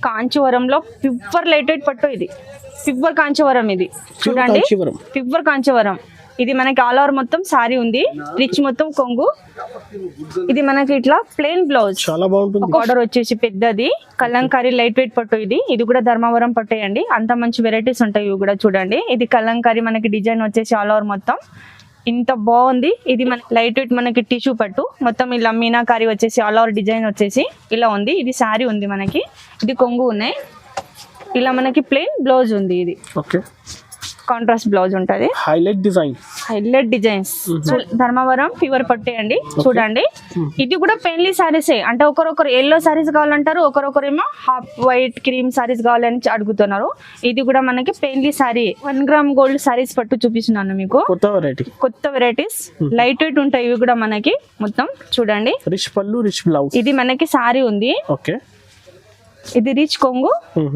కాంచీవరంలో pure light weight పట్టు, ఇది pure Kanjeevaram, ఇది చూడండి ప్యూర్ కాంచీవరం. ఇది మనకి ఆల్ ఓవర్ మొత్తం సారీ ఉంది, రిచ్ మొత్తం కొంగు. ఇది మనకి ఇట్లా ప్లెయిన్ బ్లౌజ్, చాలా బాగుంటుంది. బార్డర్ వచ్చేసి పెద్దది, కలంకారీ లైట్ వెయిట్ పట్టు. ఇది కూడా ధర్మవరం పట్టేయండి, అంత మంచి వెరైటీస్ ఉంటాయి ఇవి కూడా చూడండి. ఇది కలంకారీ మనకి డిజైన్ వచ్చేసి ఆల్ ఓవర్ మొత్తం ఇంత బాగుంది. ఇది మన లైట్ వెయిట్ మనకి టిష్యూ పట్టు, మొత్తం ఇలా మీనాకారి వచ్చేసి ఆల్ ఓవర్ డిజైన్ వచ్చేసి ఇలా ఉంది. ఇది శారీ ఉంది మనకి, ఇది కొంగు ఉన్నాయి. ఇలా మనకి ప్లెయిన్ బ్లౌజ్ ఉంది, ఇది ఓకే కాంట్రాస్ట్ బ్లౌజ్ ఉంటది, హైలైట్ డిజైన్స్. ధర్మవరం ప్యూర్ పట్టేయండి చూడండి. ఇది కూడా పెయిన్లీ సారీసే, అంటే ఒకరొకరు ఎల్లో సారీస్ కావాలంటారు, ఒకరొకరేమో హాఫ్ వైట్ క్రీమ్ సారీస్ కావాలని అడుగుతున్నారు. ఇది కూడా మనకి పెయిన్లీ సారీ, 1 గ్రామ్ గోల్డ్ సారీస్ పట్టు చూపిస్తున్నాను మీకు. కొత్త వెరైటీస్ లైట్ వెయిట్ ఉంటాయి ఇవి కూడా మనకి మొత్తం చూడండి. రిచ్ పళ్ళు, రిచ్ బ్లౌజ్. ఇది మనకి సారీ ఉంది, ఓకే. ఇది రిచ్ కొంగు,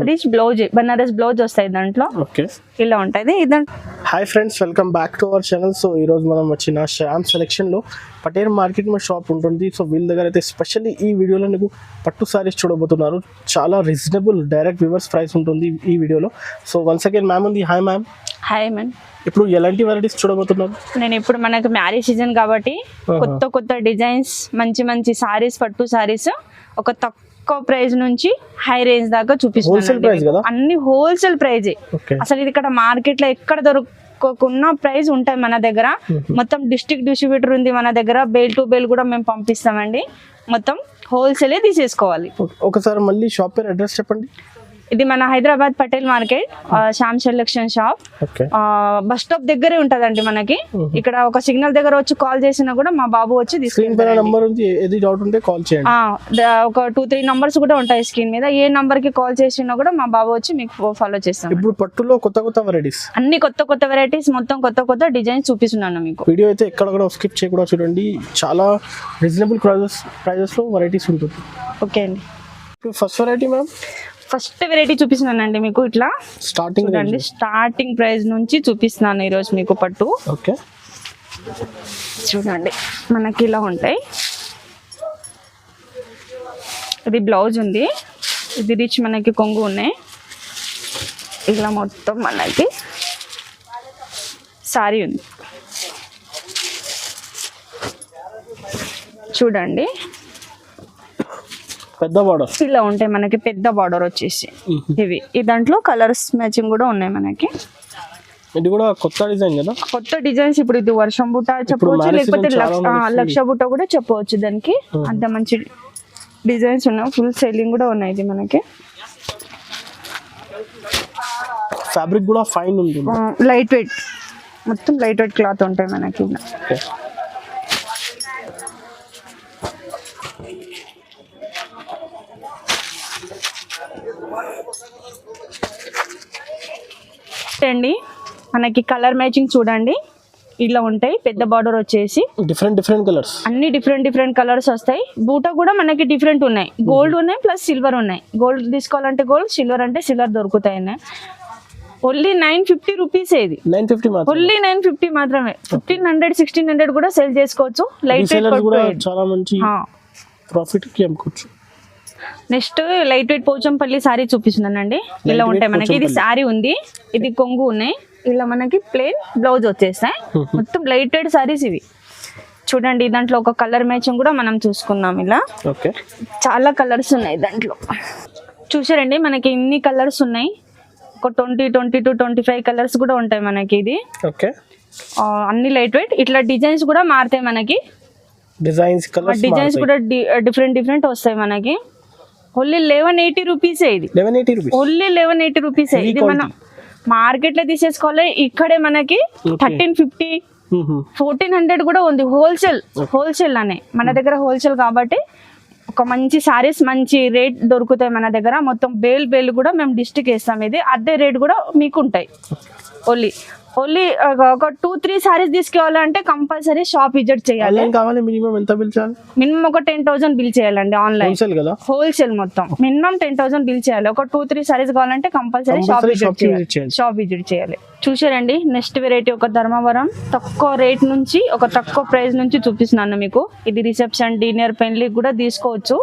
రిచ్ బ్లౌజ్, బనారస్ బ్లౌజ్ వస్తాయి దాంట్లో, ఇలా ఉంటుంది. Hi friends, welcome back to our channel. So ఈ రోజు మనం వచ్చిన శ్యామ్ సెలెక్షన్ లో పటేల్ మార్కెట్ में షాప్ ఉంటుంది. సో వీళ్ళ దగ్గర అయితే స్పెషల్లీ ఈ వీడియోలో మీకు పట్టు సారీస్ చూడబోతున్నారు. చాలా రీజనబుల్ డైరెక్ట్ వ్యూవర్స్ ప్రైస్ ఉంటుంది ఈ వీడియోలో. సో వన్స్ అగైన్ మ్యామ్ ఉంది. Hi ma'am. Hi ma'am. ఇప్పుడు ఎలాంటి వెరైటీస్ చూడబోతున్నారు? నేను ఇప్పుడు మనకి మ్యారేజ్ సీజన్ కాబట్టి కొత్త డిజైన్స్, మంచి సారీస్, పట్టు సారీస్ ఒక తక్కువ ప్రైస్ నుంచి హై రేంజ్ దాకా చూపిస్తున్నాను. అన్ని హోల్సేల్ ప్రైజ్. అసలు ఇది ఇక్కడ మార్కెట్ లో ఎక్కడ దొరకకున్న ప్రైస్ ఉంటాయి మన దగ్గర. మొత్తం డిస్ట్రిక్ట్ డిస్ట్రిబ్యూటర్ ఉంది మన దగ్గర, బేల్ టు బేల్ కూడా మేము పంపిస్తామండి. మొత్తం హోల్సేలే తీసేసుకోవాలి. ఒకసారి మళ్ళీ షాప్ పేరు, అడ్రస్ చెప్పండి. ఇది మన Hyderabad Patel market, Shyam selection shop, bus stop దగ్గరే ఉంటదండి మనకి. ఇక్కడ ఒక సిగ్నల్ దగ్గర వచ్చి కాల్ చేసినా కూడా మా బాబు వచ్చి ఒక 2-3 నంబర్స్ కూడా ఉంటాయి స్క్రీన్ మీద. ఏ నంబర్ కి కాల్ చేసినా కూడా మా బాబు వచ్చి మీకు ఫాలో చేస్తాం. ఇప్పుడు పట్టులో కొత్త వెరైటీస్, అన్ని కొత్త వెరైటీస్, మొత్తం కొత్త డిజైన్స్ చూపిస్తున్నాను మీకు. వీడియో అయితే ఎక్కడ కూడా స్కిప్ చేయకుండా చూడండి. చాలా రీజనబుల్ ప్రైజెస్ లో వెరైటీస్ ఉంటుంది. ఓకే అండి. First variety ma'am, first variety చూపిస్తున్నానండి మీకు. ఇట్లా స్టార్టింగ్ ప్రైస్ నుంచి చూపిస్తున్నాను ఈరోజు మీకు పట్టు. ఓకే చూడండి, మనకి ఇలా ఉంటాయి. ఇది బ్లౌజ్ ఉంది, ఇది రిచ్ మనకి కొంగు ఉన్నాయి. ఇలా మొత్తం మనకి సారీ ఉంది చూడండి. పెద్ద బార్డర్ ఇలా ఉంటాయి మనకి, పెద్ద బార్డర్ వచ్చేసి ఇవి. ఈ దాంట్లో కలర్స్ మ్యాచింగ్ కూడా ఉన్నాయి మనకి. ఇది కూడా కొత్త డిజైన్ కదా, కొత్త డిజైన్స్. ఇప్పుడు ఇది వర్షం బుట్ట చెప్పవచ్చు, లేకపోతే లక్ష బుట్ట కూడా చెప్పవచ్చు. దానికి అంత మంచి డిజైన్స్ ఉన్నాయి, ఫుల్ సేలింగ్ కూడా ఉన్నాయి. ఇది మనకి ఫ్యాబ్రిక్ కూడా ఫైన్ ఉంది, లైట్ వెయిట్, మొత్తం లైట్ వెయిట్ క్లాత్ ఉంటాయి మనకి. అండి మనకి కలర్ మ్యాచింగ్ చూడండి, ఇలా ఉంటాయి. పెద్ద బార్డర్ వచ్చేసి డిఫరెంట్ కలర్స్, అన్ని డిఫరెంట్ కలర్స్ వస్తాయి. బూట కూడా మనకి డిఫరెంట్ ఉన్నాయి, గోల్డ్ ఉన్నాయి ప్లస్ సిల్వర్ ఉన్నాయి. గోల్డ్ తీసుకోవాలంటే గోల్డ్, సిల్వర్ అంటే సిల్వర్ దొరుకుతాయి. Only 950 rupees. ఇది ఓన్లీ 950 మాత్రమే. 1500-1600 కూడా సేల్ చేసుకోవచ్చు. లైట్ వెయిట్, చాలా మంచి ప్రాఫిట్ కి అమ్ముకోవచ్చు. Next light weight Pochampally sari చూపిస్తున్నానండి. ఇలా ఉంటాయి మనకి. ఇది సారీ ఉంది, ఇది కొంగు ఉన్నాయి. ఇలా మనకి ప్లెయిన్ బ్లౌజ్ వచ్చేస్తాయి. మొత్తం లైట్ వెయిట్ సారీస్ ఇవి చూడండి. దాంట్లో ఒక కలర్ మ్యాచింగ్ కూడా మనం చూసుకుందాం. ఇలా చాలా కలర్స్ ఉన్నాయి దాంట్లో. చూసారండి మనకి ఇన్ని కలర్స్ ఉన్నాయి. ఒక 20-25 కలర్స్ కూడా ఉంటాయి మనకి. ఇది అన్ని లైట్ వెయిట్. ఇట్లా డిజైన్స్ కూడా మారుతాయి మనకి. డిజైన్స్ కూడా డిఫరెంట్ వస్తాయి మనకి. ఓన్లీ 1180 రూపీసే. ఇది ఓన్లీ 1180 రూపీసే. ఇది మనం మార్కెట్ లో తీసేసుకోవాలి. ఇక్కడే మనకి 1350, 1400 కూడా ఉంది. హోల్సేల్ అనే మన దగ్గర హోల్సేల్ కాబట్టి ఒక మంచి సారీస్, మంచి రేట్ దొరుకుతాయి మన దగ్గర. మొత్తం బేల్ కూడా మేము డిస్ట్రిక్ట్ వేస్తాం. ఇది అదే రేట్ కూడా మీకు ఉంటాయి. ఓన్లీ ఓన్లీ ఒక 2-3 సారీస్ తీసుకోవాలంటే కంపల్సరీ షాప్ విజిట్ చేయాలి. ఆన్లైన్ కావాలి మినిమం ఎంత బిల్ చేయాలి? మినిమం ఒక 10,000 బిల్ చేయాలండి. ఆన్లైన్ హోల్సేల్ కదా? హోల్సేల్ మొత్తం మినిమం 10,000 బిల్ చేయాలి. ఒక 2-3 సారీస్ కావాలంటే కంపల్సరీ షాప్ విజిట్ చేయాలి. చూసారండి, నెక్స్ట్ వెరైటీ ఒక ధర్మవరం తక్కువ రేట్ నుంచి ఒక తక్కువ ప్రైస్ నుంచి చూపిస్తున్నాను మీకు. ఇది రిసెప్షన్, డిన్నర్, పెళ్లి కూడా తీసుకోవచ్చు.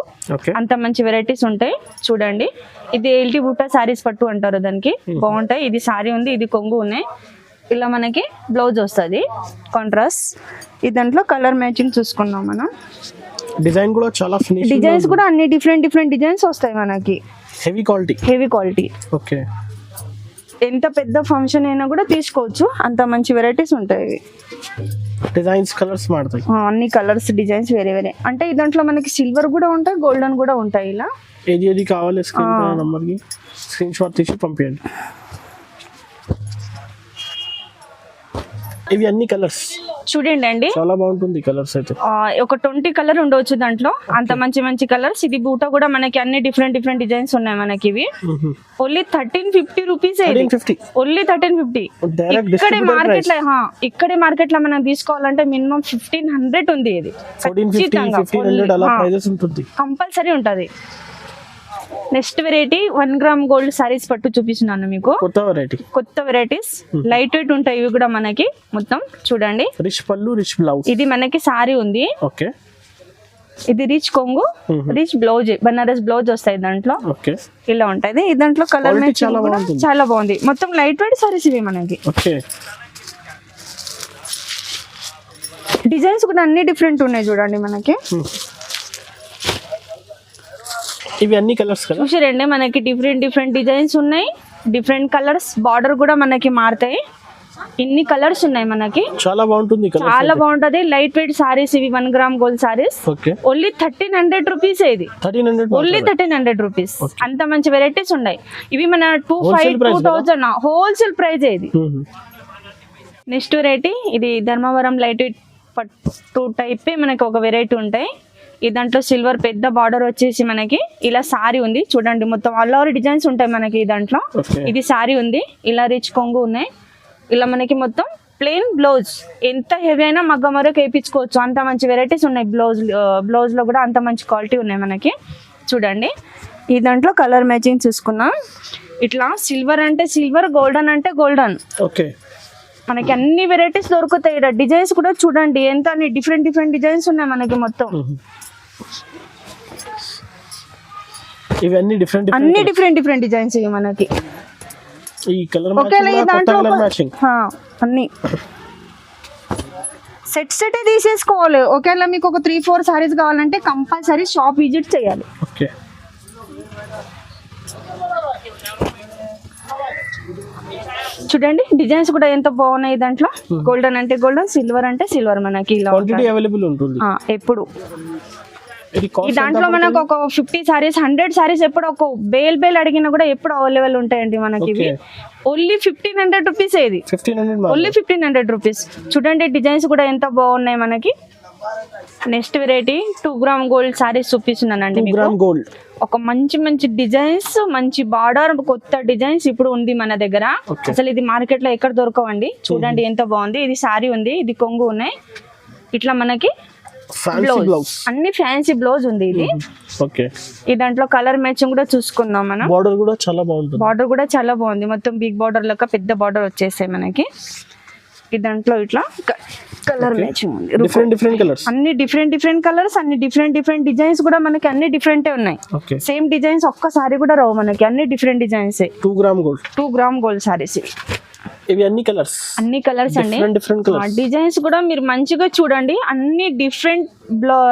అంత మంచి వెరైటీస్ ఉంటాయి. చూడండి, ఇది ఎల్టీ బుట్ట సారీస్ పట్టు అంటారు దానికి. బాగుంటాయి. ఇది సారీ ఉంది, ఇది కొంగు ఉన్నాయి. ఇలా మనకి బ్లౌజ్ వస్తుంది కాంట్రాస్ట్. ఈ దాంట్లో కలర్ మ్యాచింగ్ చూసుకున్నాం మనం. డిజైన్ కూడా చాలా ఫినిషింగ్, డిజైన్స్ కూడా అన్ని డిఫరెంట్ డిజైన్స్ వస్తాయి మనకి. Heavy quality. ఓకే, ఎంత పెద్ద ఫంక్షన్ అయినా కూడా తీసుకోవచ్చు. అంత మంచి వెరైటీస్ ఉంటాయి. డిజైన్స్ కలర్స్ మారుతాయి. అన్ని కలర్స్ డిజైన్స్ వేరే వేరే. అంటే ఈ దాంట్లో మనకి సిల్వర్ కూడా ఉంటాయి, గోల్డెన్ కూడా ఉంటాయి. ఇలా ఏది కావాలి నంబర్కి స్క్రీన్ షాట్ తీసి పంపించండి. ఇవి అన్ని కలర్స్ చూడండి అండి, చాలా బాగుంటుంది. కలర్స్ అయితే ఒక 20 కలర్ ఉండవచ్చు దాంట్లో. అంత మంచి కలర్స్. ఇది బూట కూడా మనకి అన్ని డిఫరెంట్ డిజైన్స్ ఉన్నాయి మనకి. ఇవి ఓన్లీ 1350 రూపీస్. ఓన్లీ 1350. ఇక్కడే మార్కెట్ లో మనం తీసుకోవాలంటే మినిమం 1500 ఉంది. ఇది కంపల్సరీ ఉంటది. Next variety 1 gram gold saris పట్టు చూపిస్తున్నాను మీకు. కొత్త వెరైటీస్ లైట్ వెయిట్ ఉంటాయి ఇవి కూడా మనకి. మొత్తం చూడండి, రిచ్ పళ్ళు, రిచ్ బ్లౌజ్. ఇది మనకి సారీ ఉంది. ఓకే, ఇది రిచ్ కొంగు, రిచ్ బ్లౌజ్, బనారస్ బ్లౌజ్ వస్తాయి దాంట్లో. ఓకే, ఇలా ఉంటది. ఈ దాంట్లో కలర్ చాలా బాగుంది. మొత్తం లైట్ వెయిట్ సారీస్ ఇవి మనకి. ఓకే, డిజైన్స్ కూడా అన్ని డిఫరెంట్ ఉన్నాయి చూడండి మనకి. ఇవి అన్ని కలర్స్ కదా? చూసారండి, మనకి డిఫరెంట్ డిజైన్స్ ఉన్నాయి. డిఫరెంట్ కలర్స్, బార్డర్ కూడా మనకి మారుతాయి. ఇన్ని కలర్స్ ఉన్నాయి మనకి. చాలా బాగుంటుంది, చాలా బాగుంటది. లైట్ వెయిట్ సారీస్ ఇవి 1 gram gold saris. Only 1300 rupees. ఇది ఓన్లీ 1300 రూపీస్. అంత మంచి వెరైటీస్ ఉన్నాయి. ఇవి మన 2500 హోల్సేల్ ప్రైస్. ఇది నెక్స్ట్ వెరైటీ, ఇది ధర్మవరం లైట్ వెయిట్ పట్టు టైప్ మనకి ఒక వెరైటీ ఉంటాయి. ఈ దాంట్లో సిల్వర్ పెద్ద బార్డర్ వచ్చేసి మనకి ఇలా సారీ ఉంది. చూడండి, మొత్తం ఆల్ ఓవర్ డిజైన్స్ ఉంటాయి మనకి ఈ దాంట్లో. ఇది సారీ ఉంది. ఇలా రిచ్ కొంగు ఉన్నాయి. ఇలా మనకి మొత్తం ప్లెయిన్ బ్లౌజ్. ఎంత హెవీ అయినా మగ్గం వరకు వేయించుకోవచ్చు. అంత మంచి వెరైటీస్ ఉన్నాయి. బ్లౌజ్ లో కూడా అంత మంచి క్వాలిటీ ఉన్నాయి మనకి. చూడండి, ఈ దాంట్లో కలర్ మ్యాచింగ్ చూసుకున్నాం. ఇట్లా సిల్వర్ అంటే సిల్వర్, గోల్డెన్ అంటే గోల్డెన్. ఓకే, మనకి అన్ని వెరైటీస్ దొరుకుతాయి. డిజైన్స్ కూడా చూడండి, ఎంత అన్ని డిఫరెంట్ డిజైన్స్ ఉన్నాయి మనకి మొత్తం. ఇవన్నీ అన్ని డిఫరెంట్ డిజైన్స్ ఇవి మనకి. ఈ కలర్ మ్యాచింగ్ అన్ని సెట్ తీసేసుకోవాలి. ఒకవేళ మీకు ఒక 3-4 సారీస్ కావాలంటే కంపల్సరీ షాప్ విజిట్ చేయాలి. ఓకే, చూడండి, డిజైన్స్ కూడా ఎంత బాగున్నాయి దాంట్లో. గోల్డెన్ అంటే గోల్డెన్, సిల్వర్ అంటే సిల్వర్ మనకి. ఇలా అవైలబుల్ ఉంటుంది ఎప్పుడు. ఈ దాంట్లో మనకు ఒక 50 సారీస్ 100 సారీస్ ఎప్పుడు ఒక బేల్ అడిగినా కూడా ఎప్పుడు అవైలబుల్ ఉంటాయండి మనకి. ఇవి ఓన్లీ 1500 రూపీస్. ఇది ఓన్లీ 1500 రూపీస్. చూడండి, డిజైన్స్ కూడా ఎంత బాగున్నాయి మనకి. Next variety 2 gram gold saris చూపిస్తున్నానండి మీకు. ఒక మంచి డిజైన్స్, మంచి బార్డర్, కొత్త డిజైన్స్ ఇప్పుడు ఉంది మన దగ్గర. అసలు ఇది మార్కెట్ లో ఎక్కడ దొరకవండి. చూడండి ఎంత బాగుంది. ఇది సారీ ఉంది, ఇది కొంగు ఉన్నాయి. ఇట్లా మనకి బ్లౌజ్ అన్ని ఫ్యాన్సీ బ్లౌజ్ ఉంది. ఇది ఓకే, ఈ దాంట్లో కలర్ మ్యాచింగ్ కూడా చూసుకుందాం మనం. బార్డర్ కూడా చాలా బాగుంటుంది. బార్డర్ కూడా చాలా బాగుంది. మొత్తం బిగ్ బార్డర్ లెక్క పెద్ద బార్డర్ వచ్చేసాయి మనకి. ఈ దాంట్లో ఇట్లా కలర్ మ్యాచింగ్ ఉంది. డిఫరెంట్ కలర్స్, అన్ని డిఫరెంట్ కలర్స్, అన్ని డిఫరెంట్ డిజైన్స్ కూడా మనకి అన్ని డిఫరెంటే ఉన్నాయి. సేమ్ డిజైన్స్ ఒక్కసారి కూడా రావు మనకి. అన్ని different designs. 2 gram gold saris. ఇవి అన్ని కలర్స్ అండి. డిజైన్స్ కూడా మీరు మంచిగా చూడండి. అన్ని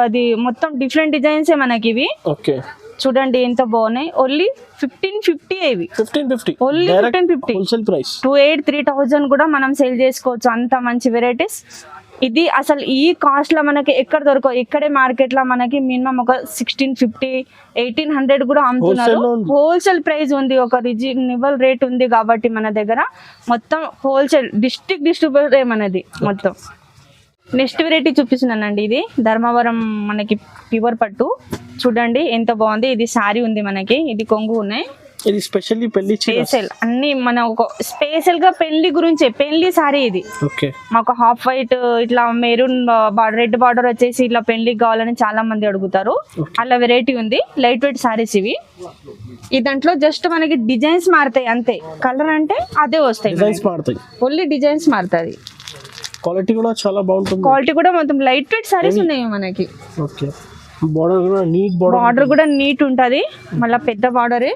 అది మొత్తం డిఫరెంట్ డిజైన్స్ మనకి ఇవి. చూడండి ఎంత బాగున్నాయి. ఓన్లీ 1550. ఇవి 1550. ఓన్లీ 1550. Wholesale price. 28,000 కూడా మనం సేల్ చేసుకోవచ్చు. అంత మంచి వెరైటీస్. ఇది అసలు ఈ కాస్ట్ లో మనకి ఎక్కడ దొరకవు. ఇక్కడే మార్కెట్ లో మనకి మినిమం ఒక 1650, 1800 కూడా అమ్ముతున్నారు. హోల్సేల్ ప్రైస్ ఉంది. ఒక రీజనబుల్ రేట్ ఉంది కాబట్టి మన దగ్గర మొత్తం హోల్సేల్ డిస్ట్రిబ్యూటర్ మనది మొత్తం. నెక్స్ట్ వెరైటీ చూపిస్తున్నానండి. ఇది ధర్మవరం మనకి ప్యూర్ పట్టు. చూడండి ఎంత బాగుంది. ఇది సారీ ఉంది మనకి. ఇది కొంగు ఉన్నాయి. ఇది స్పెషల్లీ పెళ్లి స్పెషల్ అన్ని మన ఒక స్పెషల్ గా పెళ్లి గురించి పెళ్లి సారీ ఇది. ఓకే, మాకు హాఫ్ వైట్ ఇట్లా మెరూన్ రెడ్ బార్డర్ వచ్చేసి ఇట్లా పెళ్లికి కావాలని చాలా మంది అడుగుతారు. అలా వెరైటీ ఉంది. లైట్ వెయిట్ సారీస్ ఇవి. ఈ దాంట్లో జస్ట్ మనకి డిజైన్స్ మారుతాయి అంతే. కలర్ అంటే అదే వస్తాయి, డిజైన్స్ మారుతాయి, ఓన్లీ డిజైన్స్ మారుతుంది. క్వాలిటీ కూడా చాలా బాగుంటుంది. క్వాలిటీ కూడా మొత్తం లైట్ వెయిట్ సారీస్ ఉన్నాయి మనకి. ఓకే, బార్డర్ కూడా నీట్ బార్డర్ కూడా నీట్ ఉంటది, మళ్ళీ పెద్ద బార్డరే.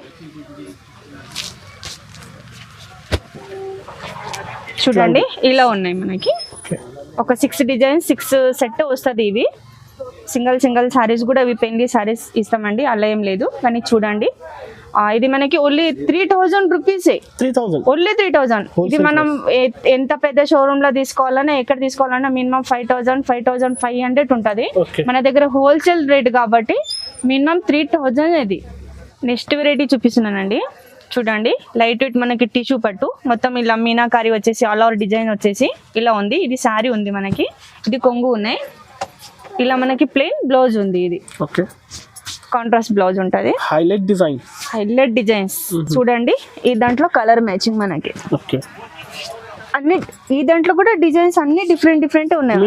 చూడండి ఇలా ఉన్నాయి మనకి. ఒక 6 డిజైన్స్ 6 సెట్ వస్తుంది. ఇవి సింగిల్ సారీస్ కూడా ఇవి పెళ్లి సారీస్ ఇస్తామండి, అలా ఏం లేదు. కానీ చూడండి ఇది మనకి ఓన్లీ 3000 రూపీసే. 3000 ఓన్లీ 3000. ఇది మనం ఎంత పెద్ద షోరూమ్ లో తీసుకోవాలన్నా ఎక్కడ తీసుకోవాలన్నా మినిమం 5500 ఉంటుంది. మన దగ్గర హోల్సేల్ రేట్ కాబట్టి మినిమం 3000 ఇది. నెక్స్ట్ వెరైటీ చూపిస్తున్నానండి. చూడండి లైట్ వెయిట్ మనకి టిష్యూ పట్టు, మొత్తం ఇలా మీనాకారి వచ్చేసి ఆల్ ఓవర్ డిజైన్ వచ్చేసి ఇలా ఉంది. ఇది శారీ ఉంది మనకి, ఇది కొంగు ఉన్నాయి. ఇలా మనకి ప్లెయిన్ బ్లౌజ్ ఉంది. ఇది ఓకే, కాంట్రాస్ట్ బ్లౌజ్ ఉంటుంది. హైలైట్ డిజైన్స్ చూడండి. ఈ దాంట్లో కలర్ మ్యాచింగ్ మనకి. ఓకే, అన్ని ఈ దాంట్లో కూడా డిజైన్స్ అన్ని డిఫరెంట్ ఉన్నాయి.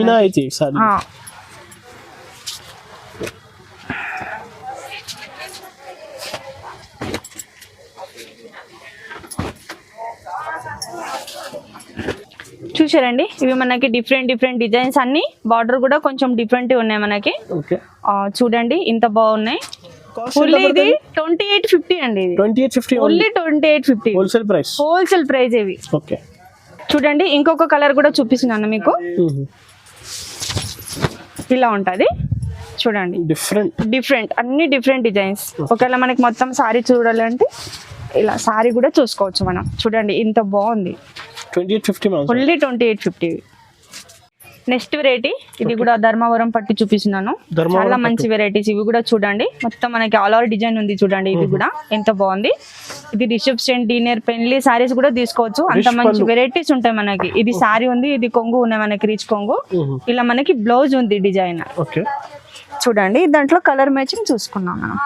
చూసారండి ఇవి మనకి డిఫరెంట్ డిజైన్స్ అన్ని. బార్డర్ కూడా కొంచెం డిఫరెంట్ ఉన్నాయి మనకి. చూడండి ఇంత బాగున్నాయి. ఫుల్లీ ఇది 2850 అండి. ఇది 2850 ఓన్లీ 2850 హోల్సేల్ ప్రైస్ ఇవి. ఓకే, చూడండి ఇంకొక కలర్ కూడా చూపిస్తున్నాను మీకు. ఇలా ఉంటది చూడండి. డిఫరెంట్ అన్ని డిఫరెంట్ డిజైన్స్. ఒకవేళ మనకి మొత్తం సారీ చూడాలంటే ఇలా సారీ కూడా చూసుకోవచ్చు మనం. చూడండి ఇంత బాగుంది. 2850 ఓన్లీ 2850. నెక్స్ట్ వెరైటీ ఇది కూడా ధర్మవరం పట్టి చూపిస్తున్నాను. చాలా మంచి వెరైటీస్ ఇవి కూడా. చూడండి మొత్తం మనకి ఆల్ ఓవర్ డిజైన్ ఉంది. చూడండి ఇది కూడా ఎంత బాగుంది. ఇది రిసెప్షన్ డిన్నర్ పెళ్లి సారీస్ కూడా తీసుకోవచ్చు, అంత మంచి వెరైటీస్ ఉంటాయి మనకి. ఇది సారీ ఉంది, ఇది కొంగు ఉన్నాయి మనకి, రిచ్ కొంగు. ఇలా మనకి బ్లౌజ్ ఉంది డిజైన్. చూడండి దాంట్లో కలర్ మ్యాచింగ్ చూసుకున్నాం మనం.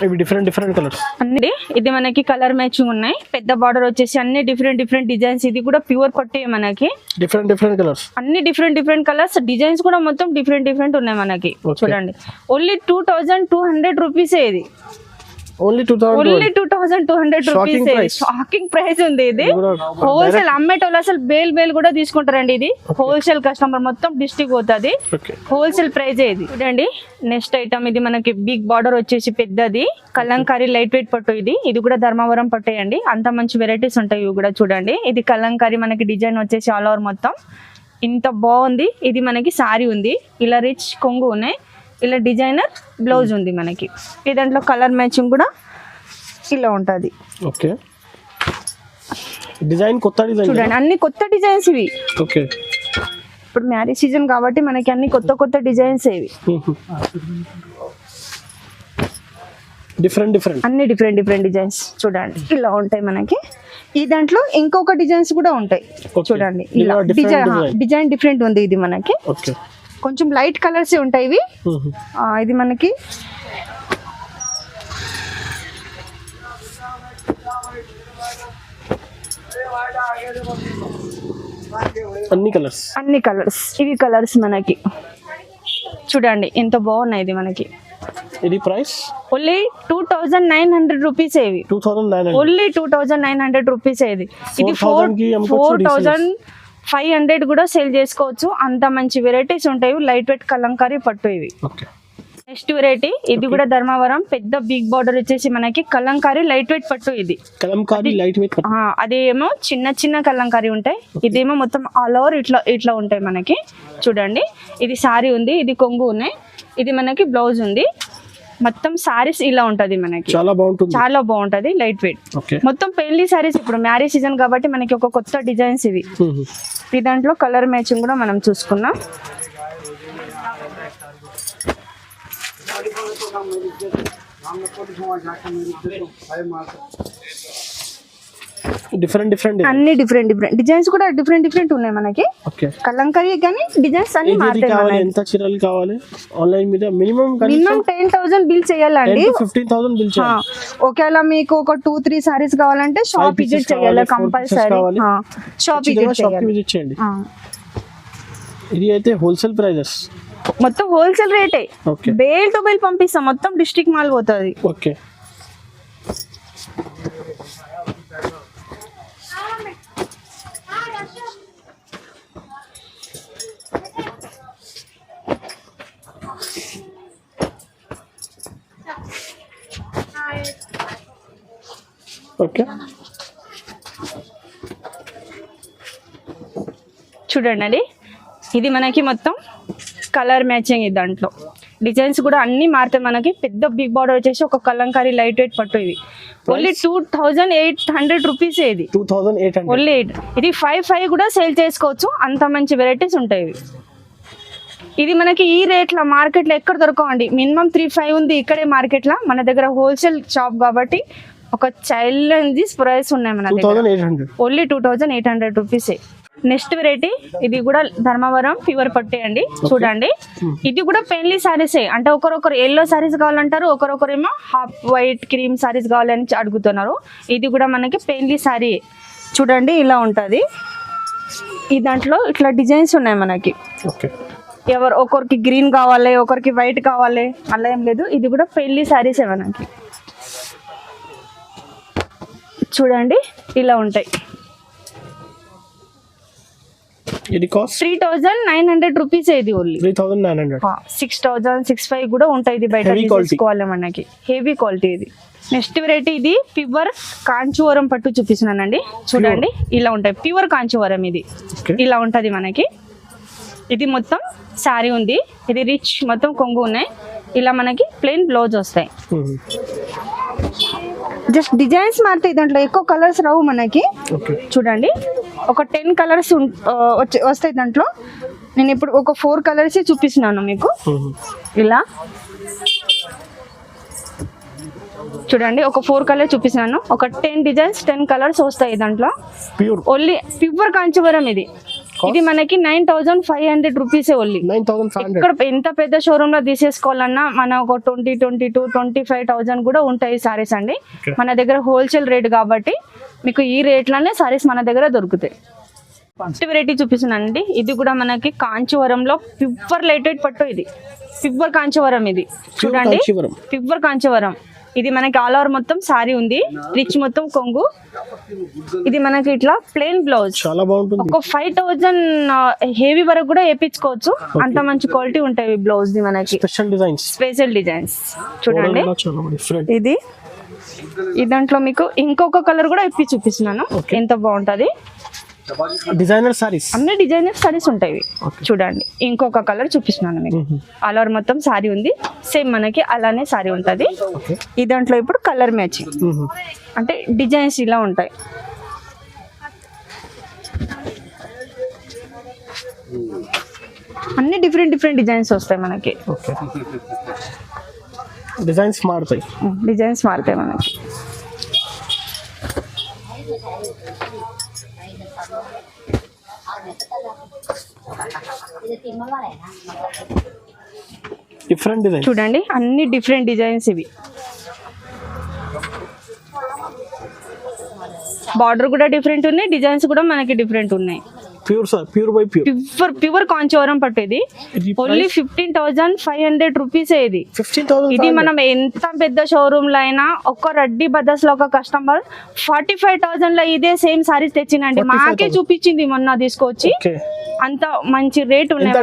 ఇవి డిఫరెంట్ కలర్స్ అన్ని. ఇది మనకి కలర్ మ్యాచింగ్ ఉన్నాయి. పెద్ద బార్డర్ వచ్చేసి అన్ని డిఫరెంట్ డిజైన్స్. ఇది కూడా ప్యూర్ పట్టు మనకి. డిఫరెంట్ కలర్స్ అన్ని డిఫరెంట్ కలర్స్. డిజైన్స్ కూడా మొత్తం డిఫరెంట్ ఉన్నాయి మనకి. చూడండి ఓన్లీ 2200 రూపీసే ఇది. Only 2200 rupees. షాకింగ్ ప్రైస్ ఉంది ఇది. హోల్సేల్ అమ్మేటోళ్ళు అసలు బేల్ కూడా తీసుకుంటారండి. ఇది హోల్సేల్ కస్టమర్ మొత్తం డిస్ట్రిక్ట్ పోతుంది. హోల్సేల్ ప్రైస్ ఇది. చూడండి నెక్స్ట్ ఐటమ్ ఇది మనకి బిగ్ బార్డర్ వచ్చేసి పెద్దది కలంకారీ లైట్ వెయిట్ పట్టు. ఇది కూడా ధర్మవరం పట్టు అండి. అంత మంచి వెరైటీస్ ఉంటాయి ఇవి కూడా. చూడండి ఇది కలంకారీ మనకి డిజైన్ వచ్చేసి ఆల్ ఓవర్ మొత్తం ఇంత బాగుంది. ఇది మనకి సారీ ఉంది. ఇలా రిచ్ కొంగు ఉన్నాయి. ఇలా డిజైనర్ బ్లౌజ్ ఉంది మనకి. ఈ దాంట్లో కలర్ మ్యాచింగ్ కూడా ఇలా ఉంటుంది. ఓకే, డిజైన్ కొత్త డిజైన్. చూడండి అన్ని కొత్త డిజైన్స్ ఇవి. ఓకే, ఇప్పుడు మ్యారేజ్ సీజన్ కాబట్టి మనకి అన్ని కొత్త డిజైన్స్ ఇవి. అన్ని డిఫరెంట్ డిజైన్స్. చూడండి ఇలా ఉంటాయి మనకి. ఈ దాంట్లో ఇంకొక డిజైన్స్ కూడా ఉంటాయి. చూడండి ఇలా డిజైన్ డిఫరెంట్ ఉంది ఇది మనకి. కొంచెం లైట్ కలర్స్ ఉంటాయి ఇవి. ఇది మనకి అన్ని కలర్స్ ఇవి కలర్స్ మనకి. చూడండి ఎంత బాగున్నాయి. ఇది మనకి ఇది ప్రైస్ ఓన్లీ 2900 రూపీస్. ఇవి ఓన్లీ 2900 రూపీస్. ఇది 4500 కూడా సేల్ చేసుకోవచ్చు. అంత మంచి వెరైటీస్ ఉంటాయి. లైట్ వెయిట్ కలంకారీ పట్టు ఇవి. నెక్స్ట్ వెరైటీ ఇది కూడా ధర్మవరం పెద్ద బిగ్ బార్డర్ వచ్చేసి మనకి కలంకారీ లైట్ వెయిట్ పట్టు. ఇది అదేమో చిన్న కలంకారీ ఉంటాయి. ఇదేమో మొత్తం ఆల్ ఓవర్ ఇట్లా ఉంటాయి మనకి. చూడండి ఇది సారీ ఉంది, ఇది కొంగు ఉన్నాయి, ఇది మనకి బ్లౌజ్ ఉంది. మొత్తం సారీస్ ఇలా ఉంటది మనకి. చాలా బాగుంటది లైట్ వెయిట్. మొత్తం పెళ్లి సారీస్. ఇప్పుడు మ్యారేజ్ సీజన్ కాబట్టి మనకి ఒక కొత్త డిజైన్స్ ఇవి. ఈ దాంట్లో కలర్ మ్యాచింగ్ కూడా మనం చూసుకున్నాం. డిఫరెంట్ అన్ని డిఫరెంట్ డిజైన్స్ కూడా డిఫరెంట్ ఉన్నాయి మనకి. ఓకే, కలంకారీ కానీ డిజైన్స్ అన్ని మారుతాయి. ఎంత చీరలు కావాలి ఆన్లైన్ మీద? మినిమం 10,000 బిల్ చేయాలండి. 15,000 బిల్ చేయాలి. ఒకవేళ మీకు ఒక 2-3 సారీస్ కావాలంటే షాప్ విజిట్ చేయాలి కంపల్సరీ. షాప్ విజిట్ చేయండి. ఇది అయితే హోల్సేల్ ప్రైజెస్, మొత్తం హోల్సేల్ రేటే. ఓకే, బేల్ టు బేల్ పంపిస్తాం, మొత్తం డిస్ట్రిక్ట్ మాల్ పోతుంది. ఓకే. ఓకే, చూడండి అండి, ఇది మనకి మొత్తం కలర్ మ్యాచింగ్. ఇది దాంట్లో డిజైన్స్ కూడా అన్ని మారుతాయి మనకి. పెద్ద బిగ్ బార్డర్ వచ్చేసి ఒక కలంకారీ లైట్ వెయిట్ పట్టు. ఇది ఓన్లీ 2,800 రూపీస్. ఇది 2,800 ఓన్లీ 8. ఇది 5 కూడా సేల్ చేసుకోవచ్చు, అంత మంచి వెరైటీస్ ఉంటాయి ఇవి. ఇది మనకి ఈ రేట్లో మార్కెట్లో ఎక్కడ దొరకవండి. మినిమం 3-5 ఉంది ఇక్కడే మార్కెట్లో. మన దగ్గర హోల్సేల్ షాప్ కాబట్టి ఒక చైల్డ్ ప్రైస్ ఉన్నాయి మన దగ్గర. ఓన్లీ 2,800 రూపీసే. నెక్స్ట్ వెరైటీ ఇది కూడా ధర్మవరం ప్యూర్ పట్టే అండి. చూడండి, ఇది కూడా పెన్లీ సారీసే. అంటే ఒకరొకరు ఎల్లో సారీస్ కావాలంటారు, ఒకరొకరేమో హాఫ్ వైట్ క్రీమ్ సారీస్ కావాలని అడుగుతున్నారు. ఇది కూడా మనకి పెన్లీ సారీ. చూడండి, ఇలా ఉంటుంది. ఈ దాంట్లో ఇట్లా డిజైన్స్ ఉన్నాయి మనకి. ఒకరికి గ్రీన్ కావాలి, ఒకరికి వైట్ కావాలి, అలా ఏం లేదు. ఇది కూడా పెళ్లి సారీసే మనకి. చూడండి, ఇలా ఉంటాయి. ఇది కాస్ట్ 3,900 రూపీస్. ఇది ఓన్లీ 3,900. 6,000, 6,500 కూడా ఉంటాయి. ఇది బయట తీసుకోవాలి మనకి. హెవీ క్వాలిటీ ఇది. నెక్స్ట్ వెరైటీ ఇది ప్యూర్ కాంచీవరం పట్టు చూపిస్తున్నానండి. చూడండి, ఇలా ఉంటాయి. ప్యూర్ కాంచీవరం ఇది ఇలా ఉంటది మనకి. ఇది మొత్తం శారీ ఉంది. ఇది రిచ్ మొత్తం కొంగు ఉన్నాయి. ఇలా మనకి ప్లెయిన్ బ్లౌజ్ వస్తాయి. జస్ట్ డిజైన్స్ మారుతాయి, దాంట్లో ఎక్కువ కలర్స్ రావు మనకి. చూడండి, ఒక 10 కలర్స్ వస్తాయి దాంట్లో. నేను ఇప్పుడు ఒక 4 కలర్స్ చూపిస్తున్నాను మీకు. ఇలా చూడండి, ఒక 4 కలర్స్ చూపిస్తున్నాను. ఒక 10 డిజైన్స్ 10 కలర్స్ వస్తాయి దాంట్లో. ఓన్లీ ప్యూర్ కాంచీవరం ఇది. ఇది మనకి 9,500 రూపీసే ఓన్లీ. ఇక్కడ ఎంత పెద్ద షోరూమ్ లో తీసేసుకోవాలన్నా మన ఒక 20, 22, 25,000 కూడా ఉంటాయి సారీస్ అండి. మన దగ్గర హోల్సేల్ రేట్ కాబట్టి మీకు ఈ రేట్లోనే సారీస్ మన దగ్గర దొరుకుతాయి. ఫస్ట్ వెరైటీ చూపిస్తున్నానండి. ఇది కూడా మనకి కాంచీవరంలో ప్యూర్ లైట్ వెయిట్ పట్టు. ఇది ప్యూర్ కాంచీవరం. ఇది చూడండి, ప్యూర్ కాంచీవరం. ఇది మనకి ఆల్ ఓవర్ మొత్తం సారీ ఉంది. రిచ్ మొత్తం కొంగు. ఇది మనకి ఇట్లా ప్లెయిన్ బ్లౌజ్. చాలా బాగుంటుంది. ఒక 5,000 హెవీ వరకు కూడా వేయించుకోవచ్చు, అంత మంచి క్వాలిటీ ఉంటాయి బ్లౌజ్ ది మనకి. స్పెషల్ డిజైన్స్ చూడండి. ఇది దాంట్లో మీకు ఇంకొక కలర్ కూడా ఇప్పి చూపిస్తున్నాను, ఎంత బాగుంటది. డిజైనర్ సారీస్, అన్ని డిజైనర్ సారీస్ ఉంటాయి. చూడండి, ఇంకొక కలర్ చూపిస్తున్నాను మీకు. ఆల్ ఓవర్ మొత్తం సారీ ఉంది, సేమ్ మనకి అలానే సారీ ఉంటది. ఈ దాంట్లో ఇప్పుడు కలర్ మ్యాచింగ్ అంటే డిజైన్స్ ఇలా ఉంటాయి. అన్ని డిఫరెంట్ డిజైన్స్ వస్తాయి మనకి. డిజైన్స్ మారుతాయి మనకి. డిఫరెంట్ డిజైన్ చూడండి, అన్ని డిఫరెంట్ డిజైన్స్. ఇవి బార్డర్ కూడా డిఫరెంట్ ఉన్నాయి, డిజైన్స్ కూడా మనకి డిఫరెంట్ ఉన్నాయి. ప్యూర్ కాంచీవరం పట్టేది. Only 15,500 rupees. ఇది మనం ఎంత పెద్ద షోరూమ్ లో అయినా ఒక్క రెడ్డి బదర్స్ లో ఒక కస్టమర్ 45,000 లో ఇదే సేమ్ సారీస్ తెచ్చినండి. మాకే చూపించింది మొన్న తీసుకొచ్చి. అంత మంచి రేట్ ఉన్నాయి,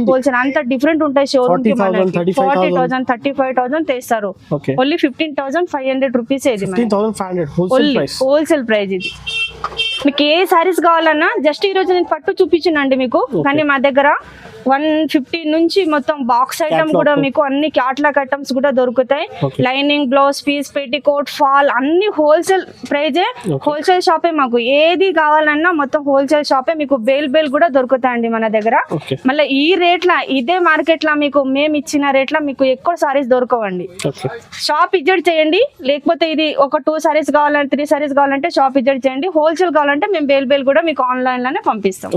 హోల్సేల్ అంత డిఫరెంట్ ఉంటాయి. షోరూమ్ కి 40,000, 35,000 తెస్తారు. Only 15,500 rupees. ఇది హోల్సేల్ ప్రైస్. ఇది మీకు ఏ సారీస్ కావాలన్నా జస్ట్ ఈ రోజు నేను పట్టు చూపించానండి మీకు, కానీ మా దగ్గర 150 నుంచి మొత్తం బాక్స్ ఐటమ్ కూడా మీకు అన్ని క్యాట్లాగ్ ఐటమ్స్ కూడా దొరుకుతాయి. Lining, blouse piece, petticoat, fall అన్ని హోల్సేల్ ప్రైజే. హోల్సేల్ షాపే మాకు ఏది కావాలన్నా మొత్తం హోల్సేల్ షాపే. మీకు బేల్ కూడా దొరుకుతాయండి మన దగ్గర. మళ్ళీ ఈ రేట్ల ఇదే మార్కెట్ లా మీకు మేము ఇచ్చిన రేట్ల మీకు ఎక్కువ సారీస్ దొరకవండి. షాప్ విజిట్ చేయండి, లేకపోతే ఇది ఒక 2 సారీస్ కావాలంటే 3 సారీస్ కావాలంటే షాప్ విజిట్ చేయండి. హోల్సేల్ కావాలంటే మేము బేల్ కూడా మీకు ఆన్లైన్ లోనే పంపిస్తాం.